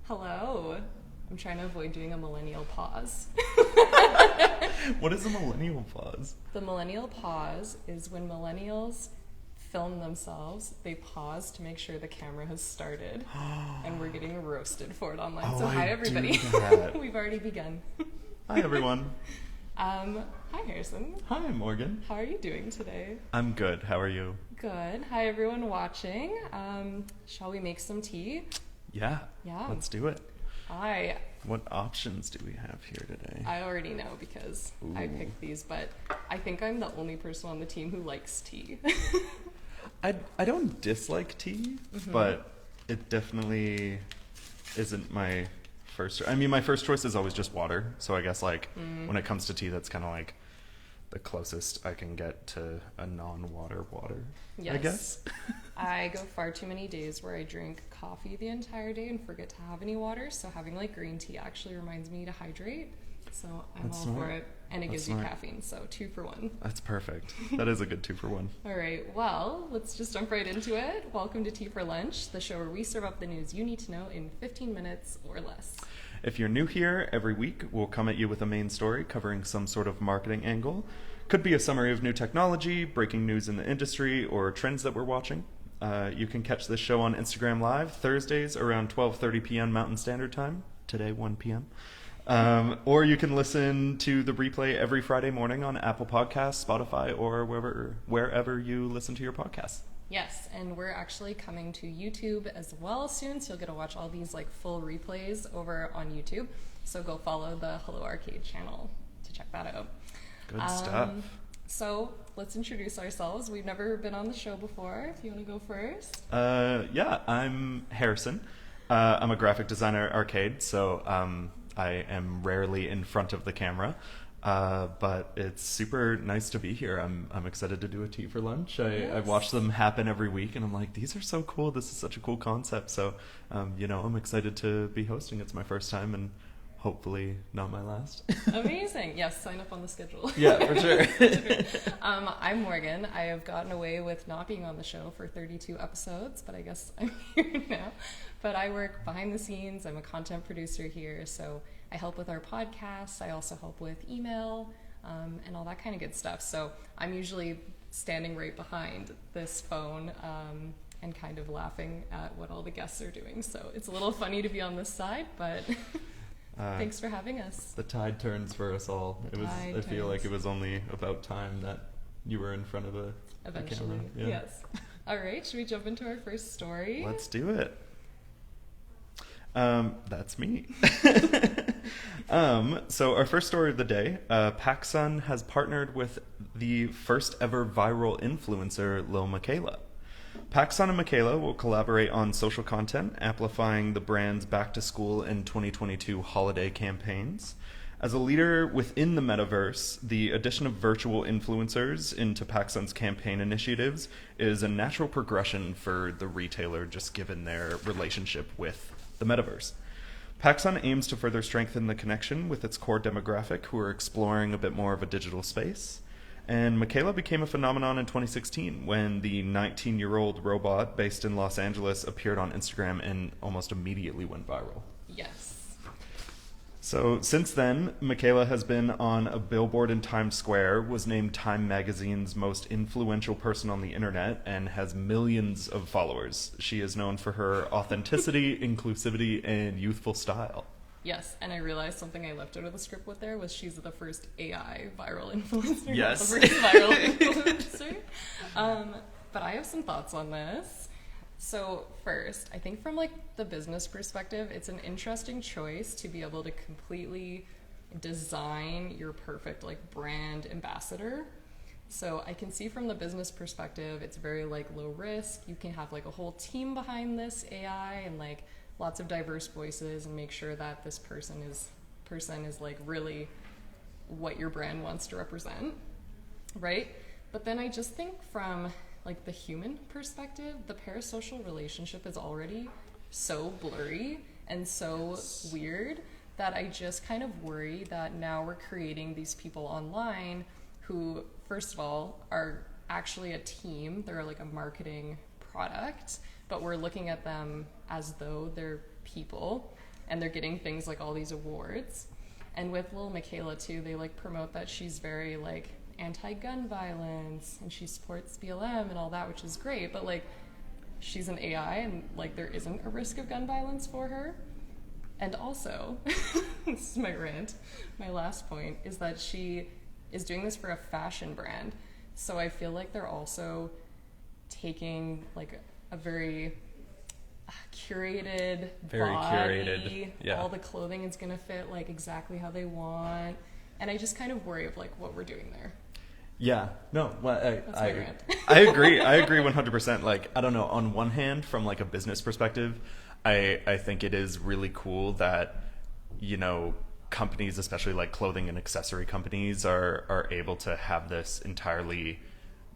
Hello. I'm trying to avoid doing a millennial pause. What is a millennial pause? The millennial pause is when millennials film themselves, they pause to make sure the camera has started, and we're getting roasted for it online. Oh, so hi, I everybody. do that. We've already begun. Hi, everyone. Hi, Harrison. Hi, Morgan. How are you doing today? I'm good. How are you? Good. Hi, everyone watching. Shall we make some tea? Yeah. Yeah. Let's do it. Hi. What options do we have here today? I already know because I Ooh. picked these, but I think I'm the only person on the team who likes tea. I don't dislike tea, but it definitely isn't my first. I mean, my first choice is always just water. So I guess when it comes to tea, that's kind of like the closest I can get to a non-water water. Yes. I guess. I go far too many days where I drink coffee the entire day and forget to have any water. So having like green tea actually reminds me to hydrate. So I'm That's all for smart. it. And it That's gives you smart. caffeine. So 2 for 1. That's perfect. That is a good 2 for 1. All right. Well, let's just jump right into it. Welcome to Tea for Lunch, the show where we serve up the news you need to know in 15 minutes or less. If you're new here, every week we'll come at you with a main story covering some sort of marketing angle. Could be a summary of new technology, breaking news in the industry, or trends that we're watching. You can catch this show on Instagram Live Thursdays around 12:30 p.m. Mountain Standard Time. Today, 1 p.m. Or you can listen to the replay every Friday morning on Apple Podcasts, Spotify, or wherever you listen to your podcasts. Yes, and we're actually coming to YouTube as well soon, so you'll get to watch all these like full replays over on YouTube. So go follow the Hello Arcade channel to check that out. Good stuff. So let's introduce ourselves. We've never been on the show before. If you want to go first. Yeah, I'm Harrison. I'm a graphic designer at Arcade, so I am rarely in front of the camera. But it's super nice to be here. I'm excited to do a tea for lunch. I watch them happen every week, and I'm like, these are so cool. This is such a cool concept. So, I'm excited to be hosting. It's my first time, and hopefully not my last. Amazing. Yes, sign up on the schedule. Yeah, for sure. I'm Morgan. I have gotten away with not being on the show for 32 episodes, but I guess I'm here now. But I work behind the scenes. I'm a content producer here, so I help with our podcast. I also help with email and all that kind of good stuff. So I'm usually standing right behind this phone and kind of laughing at what all the guests are doing. So it's a little funny to be on this side, but thanks for having us. The tide turns for us all. I feel like it was only about time that you were in front of a Eventually, camera. Yeah. yes. All right, should we jump into our first story? Let's do it. That's me. So our first story of the day, Pacsun has partnered with the first ever viral influencer, Lil Miquela. Pacsun and Miquela will collaborate on social content, amplifying the brand's back-to-school and 2022 holiday campaigns. As a leader within the metaverse, the addition of virtual influencers into Pacsun's campaign initiatives is a natural progression for the retailer, just given their relationship with the metaverse. Pacsun aims to further strengthen the connection with its core demographic who are exploring a bit more of a digital space. And Miquela became a phenomenon in 2016 when the 19-year-old robot based in Los Angeles appeared on Instagram and almost immediately went viral. Yes. So since then, Miquela has been on a billboard in Times Square, was named Time Magazine's most influential person on the internet, and has millions of followers. She is known for her authenticity, inclusivity, and youthful style. Yes, and I realized something I left out of the script with there was she's the first AI viral influencer. Yes. Not the first viral influencer. But I have some thoughts on this. So first, I think from like the business perspective, it's an interesting choice to be able to completely design your perfect like brand ambassador. So I can see from the business perspective, it's very like low risk. You can have like a whole team behind this AI and like lots of diverse voices and make sure that this person is like really what your brand wants to represent, right? But then I just think from like the human perspective, the parasocial relationship is already so blurry and so weird that I just kind of worry that now we're creating these people online who, first of all, are actually a team. They're like a marketing product, but we're looking at them as though they're people. and they're getting things like all these awards. And with Lil Miquela too, they like promote that she's very like anti-gun violence and she supports BLM and all that, which is great, but like she's an AI and like there isn't a risk of gun violence for her. And also, this is my rant, my last point is that she is doing this for a fashion brand. So I feel like they're also taking like a very curated body. Yeah. All the clothing is going to fit like exactly how they want. And I just kind of worry of like what we're doing there. Yeah, no, well, That's my rant. I agree 100%. Like, I don't know, on one hand, from like a business perspective, I think it is really cool that, you know, companies, especially like clothing and accessory companies, are able to have this entirely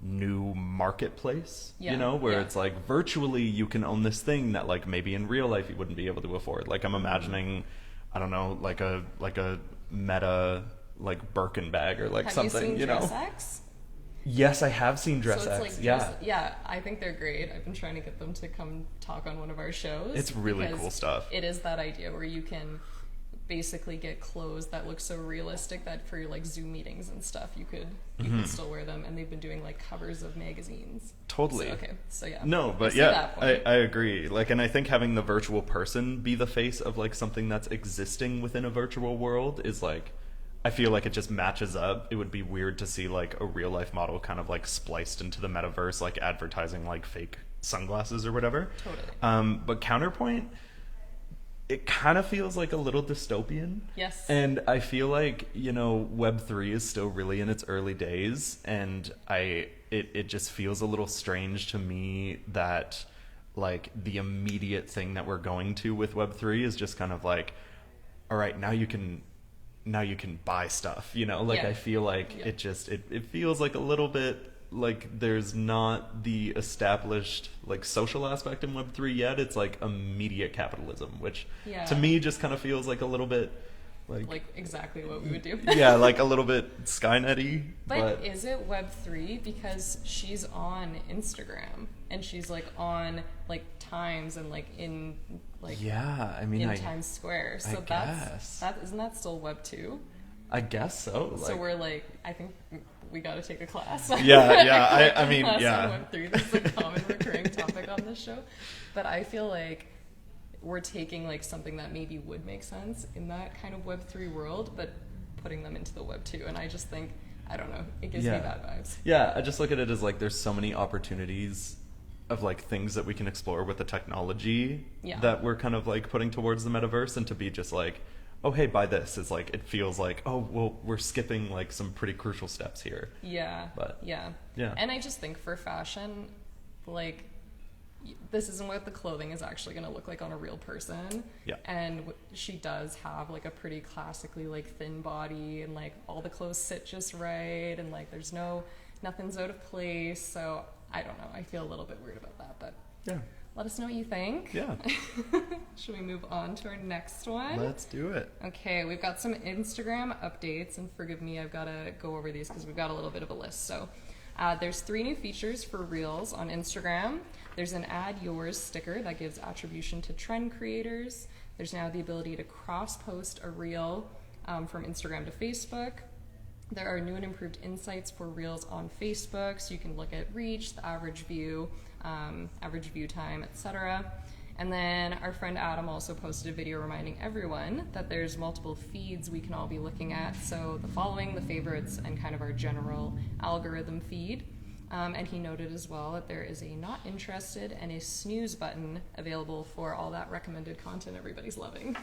new marketplace, you know, where it's like virtually you can own this thing that like maybe in real life you wouldn't be able to afford. Like I'm imagining, I don't know, like a Meta like Birkin bag or like something, Have you seen you know. Dress? Yes, I have seen Dress X. Like yeah, I think they're great. I've been trying to get them to come talk on one of our shows. It's really cool stuff. It is that idea where you can basically get clothes that look so realistic that for your like Zoom meetings and stuff you could still wear them, and they've been doing like covers of magazines. Totally. So yeah. No, but yeah, I agree. Like, and I think having the virtual person be the face of like something that's existing within a virtual world is like, I feel like it just matches up. It would be weird to see like a real life model kind of like spliced into the metaverse, like advertising like fake sunglasses or whatever. Totally. But counterpoint, it kind of feels like a little dystopian. Yes. And I feel like, you know, Web3 is still really in its early days, and it just feels a little strange to me that like the immediate thing that we're going to with Web3 is just kind of like, all right, now you can buy stuff, you know, like I feel like it feels like a little bit like there's not the established like social aspect in Web3 yet. It's like immediate capitalism, which to me just kind of feels like a little bit like exactly what we would do. Yeah, like a little bit Skynet-y. But is it Web3? Because she's on Instagram and she's like on like Times and like in like I mean in Times Square. So isn't that still Web2? I guess so. So we're like, I think we got to take a class. I mean, on Web3. This is a common recurring topic on this show, but I feel like we're taking like something that maybe would make sense in that kind of Web3 world, but putting them into the Web2, and I just think, I don't know, it gives me bad vibes. Yeah, I just look at it as like there's so many opportunities of like things that we can explore with the technology that we're kind of like putting towards the metaverse, and to be just like, oh hey, buy this is like, it feels like, oh well, we're skipping like some pretty crucial steps here. But and I just think for fashion, like, this isn't what the clothing is actually going to look like on a real person. And she does have like a pretty classically like thin body, and like all the clothes sit just right, and like there's nothing's out of place. So I don't know, I feel a little bit weird about that, but let us know what you think. Should we move on to our next one? Let's do it. Okay, we've got some Instagram updates, and forgive me, I've got to go over these because we've got a little bit of a list. So there's 3 new features for Reels on Instagram. There's an Add Yours sticker that gives attribution to trend creators. There's now the ability to cross-post a Reel from Instagram to Facebook. There are new and improved insights for Reels on Facebook, so you can look at reach, the average view time, etc. And then our friend Adam also posted a video reminding everyone that there's multiple feeds we can all be looking at. So the following, the favorites, and kind of our general algorithm feed. And he noted as well that there is a not interested and a snooze button available for all that recommended content everybody's loving.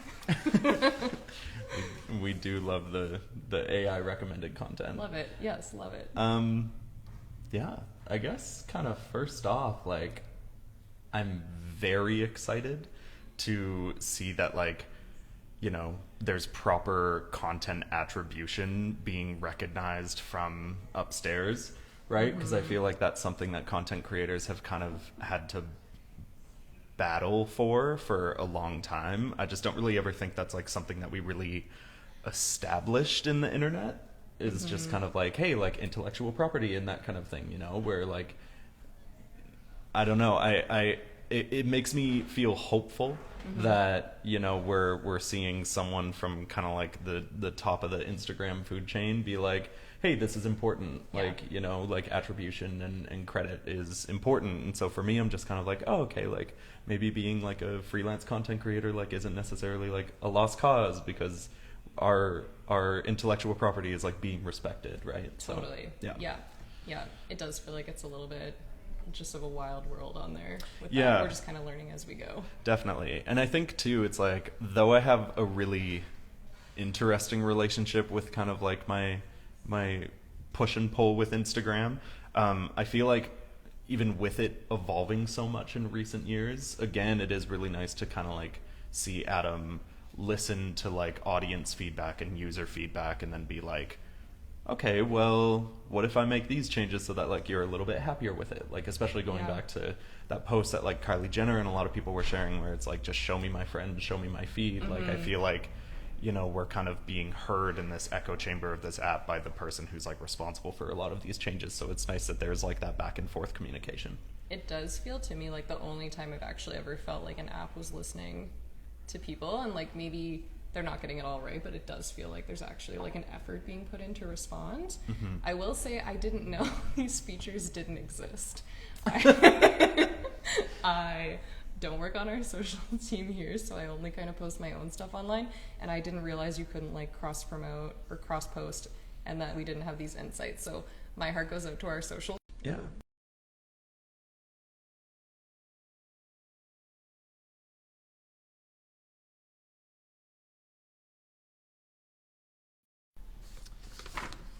We do love the AI recommended content. Love it. Yes, love it. I guess kind of first off, like, I'm very excited to see that, like, you know, there's proper content attribution being recognized from upstairs, right? Because I feel like that's something that content creators have kind of had to battle for a long time. I just don't really ever think that's like something that we really established in the internet. Is just kind of like, hey, like intellectual property and that kind of thing, you know, where like, I don't know, it makes me feel hopeful that, you know, we're seeing someone from kind of like the top of the Instagram food chain be like, hey, this is important. Like, you know, like attribution and credit is important. And so for me, I'm just kind of like, oh, okay, like maybe being like a freelance content creator like isn't necessarily like a lost cause, because our intellectual property is like being respected, right? Totally. So, yeah. It does feel like it's a little bit just of a wild world on there with Yeah. that. We're just kind of learning as we go. Definitely. And I think too, it's like, though I have a really interesting relationship with kind of like my push and pull with Instagram, I feel like even with it evolving so much in recent years, again, it is really nice to kind of like see Adam listen to like audience feedback and user feedback and then be like, okay, well, what if I make these changes so that like you're a little bit happier with it? Like, especially going back to that post that like Kylie Jenner and a lot of people were sharing where it's like, just show me my friend, show me my feed. Like, I feel like, you know, we're kind of being heard in this echo chamber of this app by the person who's like responsible for a lot of these changes. So it's nice that there's like that back and forth communication. It does feel to me like the only time I've actually ever felt like an app was listening to people, and like maybe they're not getting it all right, but it does feel like there's actually like an effort being put in to respond. I will say I didn't know these features didn't exist. I don't work on our social team here, so I only kind of post my own stuff online, and I didn't realize you couldn't like cross promote or cross post, and that we didn't have these insights. So my heart goes out to our social. Yeah.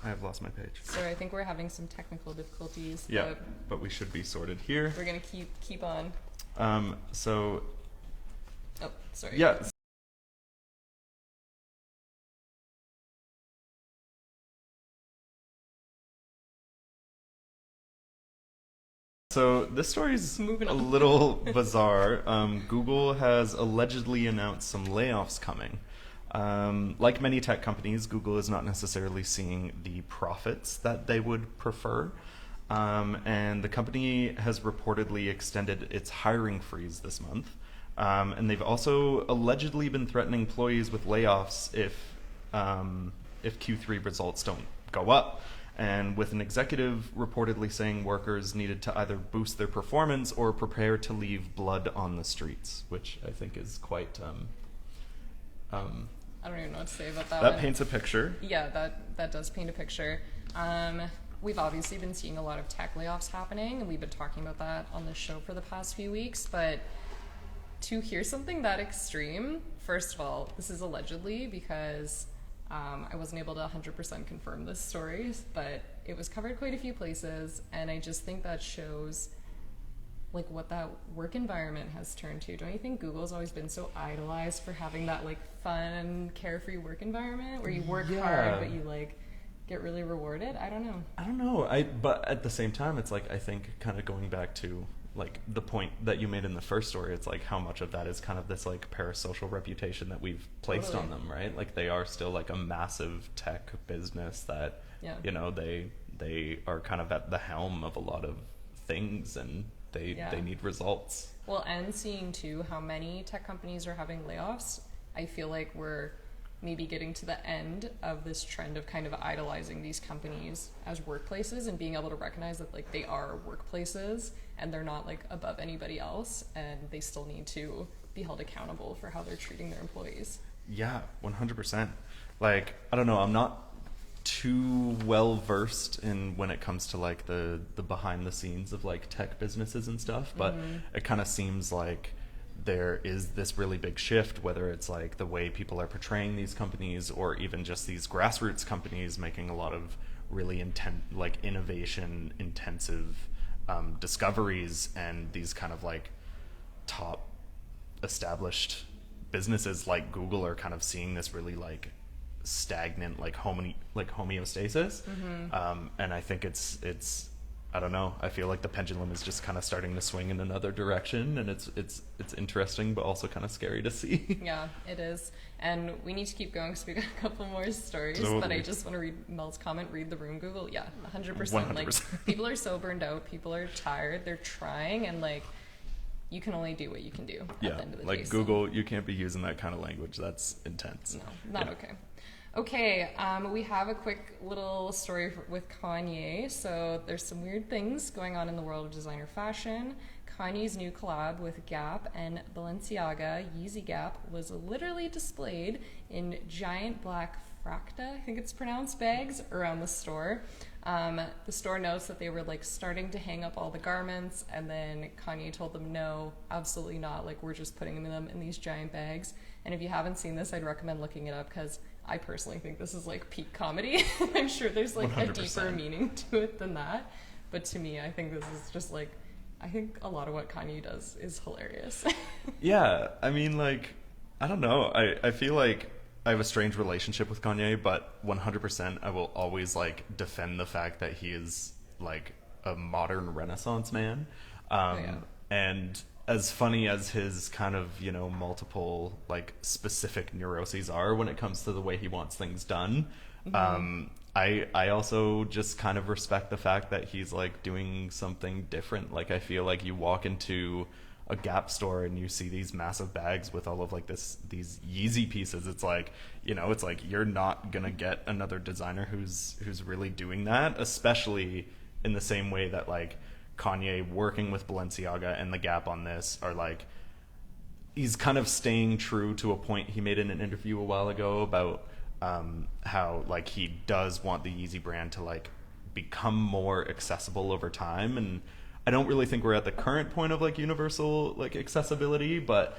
I have lost my page. Sorry, I think we're having some technical difficulties. Yeah, but we should be sorted here. We're gonna keep on. So. Oh, sorry. Yeah. So this story's a little bizarre. Google has allegedly announced some layoffs coming. Like many tech companies, Google is not necessarily seeing the profits that they would prefer. And the company has reportedly extended its hiring freeze this month. And they've also allegedly been threatening employees with layoffs if Q3 results don't go up. And with an executive reportedly saying workers needed to either boost their performance or prepare to leave blood on the streets, which I think is quite... I don't even know what to say about that. That paints a picture. Yeah, that does paint a picture. We've obviously been seeing a lot of tech layoffs happening, and we've been talking about that on the show for the past few weeks, but to hear something that extreme, first of all, this is allegedly because I wasn't able to 100% confirm this story, but it was covered quite a few places, and I just think that shows like what that work environment has turned to. Don't you think Google's always been so idolized for having that like fun, carefree work environment where you work hard but you like get really rewarded? I don't know. But at the same time, it's like, I think kind of going back to like the point that you made in the first story, it's like how much of that is kind of this like parasocial reputation that we've placed on them, right? Like they are still like a massive tech business that, you know, they are kind of at the helm of a lot of things, and they need results. Well, and seeing too how many tech companies are having layoffs, I feel like we're maybe getting to the end of this trend of kind of idolizing these companies as workplaces and being able to recognize that like they are workplaces and they're not like above anybody else, and they still need to be held accountable for how they're treating their employees. Yeah, 100%. Like, I don't know, I'm not too well versed in when it comes to like the behind the scenes of like tech businesses and stuff, but it kind of seems like there is this really big shift, whether it's like the way people are portraying these companies or even just these grassroots companies making a lot of really innovation intensive discoveries, and these kind of like top established businesses like Google are kind of seeing this really like stagnant like homeostasis, and I think it's I don't know, I feel like the pendulum is just kind of starting to swing in another direction, and it's interesting but also kind of scary to see. Yeah, it is, and we need to keep going because we got a couple more stories. Totally. But I just want to read Mel's comment, read the room Google. Yeah, 100%. Like people are so burned out, people are tired, they're trying, and like you can only do what you can do at the end of the day. Like Google, you can't be using that kind of language. That's intense. No, not okay. Okay, we have a quick little story with Kanye. So there's some weird things going on in the world of designer fashion. Kanye's new collab with Gap and Balenciaga, Yeezy Gap, was literally displayed in giant black Frakta, I think it's pronounced, bags around the store. The store notes that they were like starting to hang up all the garments, and then Kanye told them, no, absolutely not. Like, we're just putting them in these giant bags. And if you haven't seen this, I'd recommend looking it up, because I personally think this is like peak comedy. I'm sure there's like 100%. A deeper meaning to it than that. But to me, I think this is just like, I think a lot of what Kanye does is hilarious. Yeah, I mean, like, I don't know. I feel like I have a strange relationship with Kanye, but 100% I will always like defend the fact that he is like a modern Renaissance man. And as funny as his kind of, you know, multiple like specific neuroses are when it comes to the way he wants things done, I also just kind of respect the fact that he's like doing something different. Like, I feel like you walk into a Gap store and you see these massive bags with all of like these Yeezy pieces. It's like, you know, it's like you're not gonna get another designer who's really doing that, especially in the same way that like Kanye working with Balenciaga and the Gap on this are like, he's kind of staying true to a point he made in an interview a while ago about how like he does want the Yeezy brand to like become more accessible over time. And I don't really think we're at the current point of like universal like accessibility, but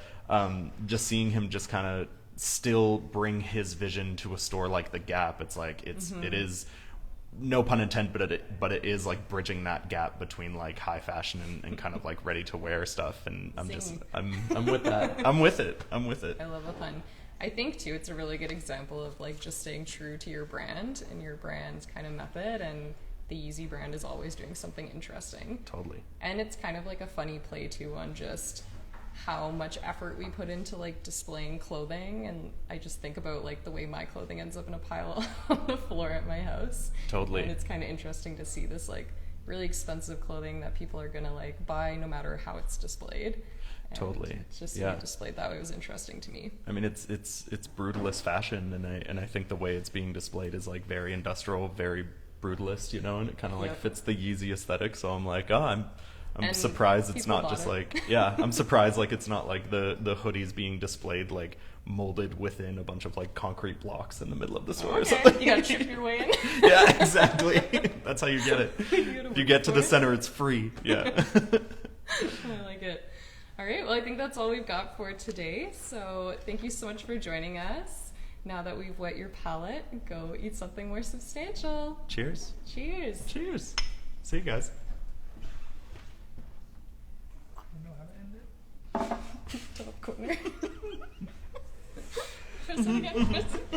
just seeing him just kind of still bring his vision to a store like the Gap, it's like it is, no pun intended, but it is like bridging that gap between like high fashion and kind of like ready to wear stuff. And I'm with that. I'm with it. I love a pun. I think too, it's a really good example of like just staying true to your brand and your brand's kind of method, and the Yeezy brand is always doing something interesting. Totally. And it's kind of like a funny play too on just how much effort we put into like displaying clothing. And I just think about like the way my clothing ends up in a pile on the floor at my house. Totally. And it's kind of interesting to see this like really expensive clothing that people are gonna like buy no matter how it's displayed. And totally. Just seeing it displayed that way was interesting to me. I mean, it's brutalist fashion, and I think the way it's being displayed is like very industrial, very brutalist, you know, and it kind of like fits the Yeezy aesthetic. So I'm like, I'm surprised it's not just like, I'm surprised like it's not like the hoodies being displayed like molded within a bunch of like concrete blocks in the middle of the store or something. You gotta trip your way in. Yeah, exactly. That's how you get it. If you get to the center, it's free. Yeah. I like it. All right, well, I think that's all we've got for today. So thank you so much for joining us. Now that we've wet your palate, go eat something more substantial. Cheers. Cheers. Cheers. See you guys. I don't know how to end it. Top corner. Press it again. Press it.